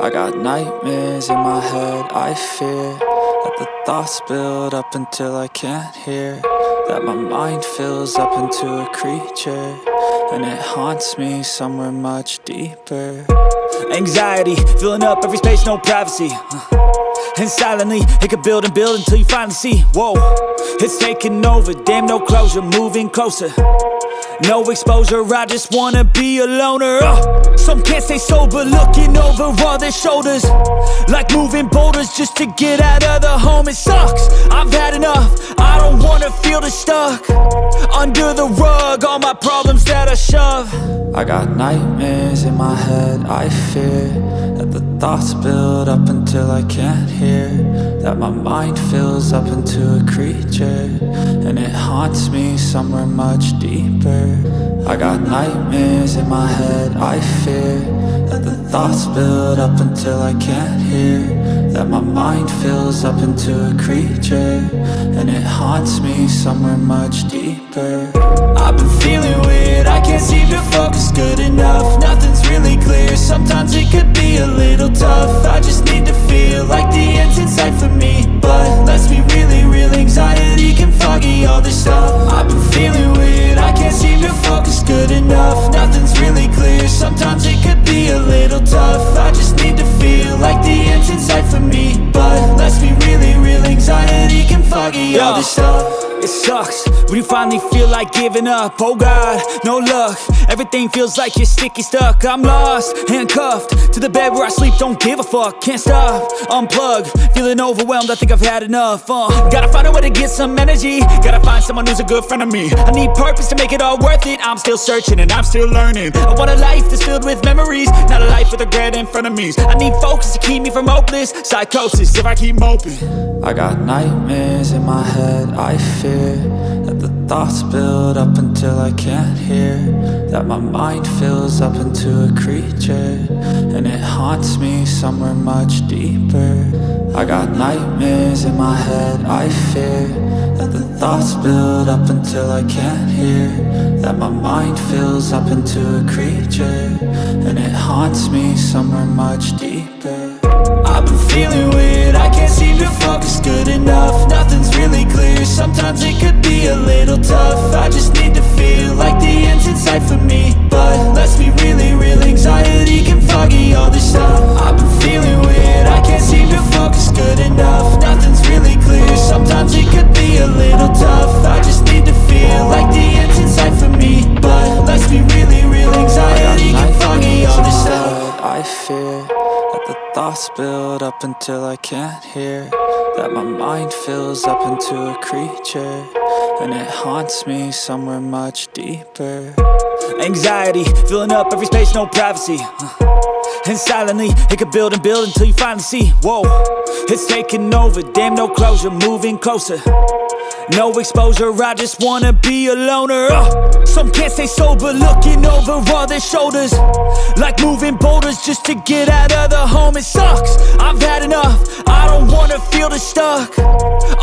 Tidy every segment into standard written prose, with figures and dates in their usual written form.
I got nightmares in my head, I fear that the thoughts build up until I can't hear, that my mind fills up into a creature, and it haunts me somewhere much deeper. Anxiety, filling up every space, no privacy, and silently, it could build and build until you finally see, whoa, it's taking over, damn no closure, moving closer. No exposure, I just wanna be a loner. Some can't stay sober, looking over all their shoulders, like moving boulders just to get out of the home. It sucks, I've had enough, I don't wanna feel the stuck under the rug, all my problems that I shove. I got nightmares in my head, I fear that the thoughts build up until I can't hear, that my mind fills up into a creature, and it haunts me somewhere much deeper. I got nightmares in my head, I fear that the thoughts build up until I can't hear, that my mind fills up into a creature, and it haunts me somewhere much deeper. I've been feeling weird, I can't seem to focus good enough, nothing's really clear, sometimes it could be a little tough. I just need to feel like the end's in sight for me, but let's be really real, anxiety can foggy all this stuff. I've been feeling weird, I can't seem to focus good enough, nothing's really clear, sometimes it could be a little tough. I just need to feel like the end's in sight for me, but let's be really real, anxiety can foggy all this stuff. It sucks when you finally feel like giving up. Oh God, no luck, everything feels like you're sticky stuck. I'm lost, handcuffed to the bed where I sleep, don't give a fuck. Can't stop, unplug, feeling overwhelmed, I think I've had enough. Gotta find a way to get some energy, gotta find someone who's a good friend of me. I need purpose to make it all worth it, I'm still searching and I'm still learning. I want a life that's filled with memories, not a life with regret in front of me. I need focus to keep me from hopeless psychosis if I keep moping. I got nightmares in my head, I fear that the thoughts build up until I can't hear, that my mind fills up into a creature, and it haunts me somewhere much deeper. I got nightmares in my head, I fear that the thoughts build up until I can't hear, that my mind fills up into a creature, and it haunts me somewhere much deeper. I've been feeling weird, I can't seem to focus good enough, nothing's really clear, sometimes it could be a little tough. I just need to feel like the end's in sight for me, but let's be really real, anxiety can foggy all this stuff. I've been feeling weird, I can't seem to focus good enough, nothing's really clear, sometimes it could be a little tough. I just need to feel like the end's in sight for me, but let's be really real, anxiety can foggy all this stuff. I fear that the thoughts build up until I can't hear, that my mind fills up into a creature, and it haunts me somewhere much deeper. Anxiety, filling up every space, no privacy, and silently, it could build and build until you finally see, whoa, it's taking over, damn no closure, moving closer. No exposure, I just wanna be a loner. Some can't stay sober, looking over all their shoulders, like moving boulders just to get out of the home. It sucks, I've had enough, I don't wanna feel the stuck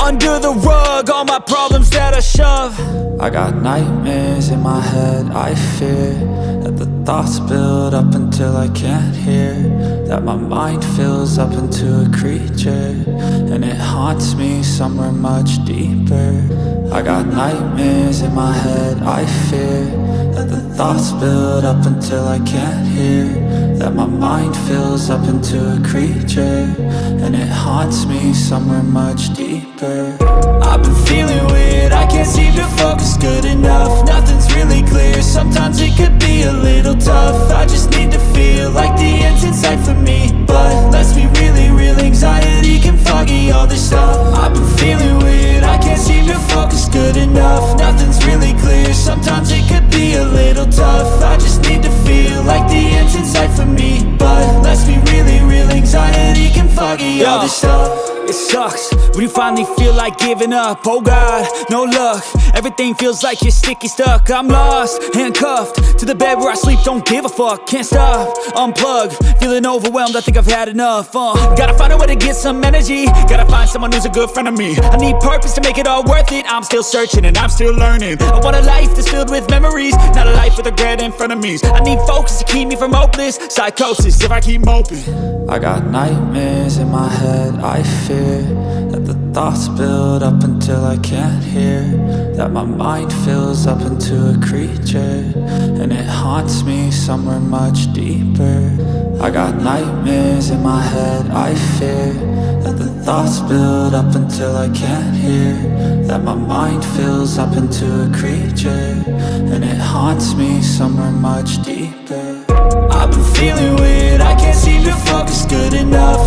under the rug, all my problems that I shove. I got nightmares in my head, I fear that the thoughts build up until I can't hear, that my mind fills up into a creature, and it haunts me somewhere much deeper. I got nightmares in my head, I fear that the thoughts build up until I can't hear, that my mind fills up into a creature, and it haunts me somewhere much deeper. I've been feeling weird, I can't seem to focus good enough, nothing's really clear, sometimes it could be a little tough. I just need to feel like the end's in sight for me, but let's be really real, anxiety can foggy all this stuff. I've been feeling weird, I can't seem to focus good enough, nothing's really clear, sometimes it could be a little tough. I just need to feel like the end's in sight for me, but let's be really real, anxiety can foggy all this stuff. It sucks when you finally feel like giving up. Oh God, no luck. Everything feels like you're sticky stuck. I'm lost, handcuffed to the bed where I sleep. Don't give a fuck, can't stop. Unplug, feeling overwhelmed. I think I've had enough. Gotta find a way to get some energy. Gotta find someone who's a good friend of me. I need purpose to make it all worth it. I'm still searching and I'm still learning. I want a life that's filled with memories, not a life with regret in front of me. I need focus to keep me from hopeless psychosis if I keep moping. I got nightmares in my head, I fear that the thoughts build up until I can't hear, that my mind fills up into a creature, and it haunts me somewhere much deeper. I got nightmares in my head, I fear that the thoughts build up until I can't hear, that my mind fills up into a creature, and it haunts me somewhere much deeper. I've been feeling weird, I can't seem to focus good enough.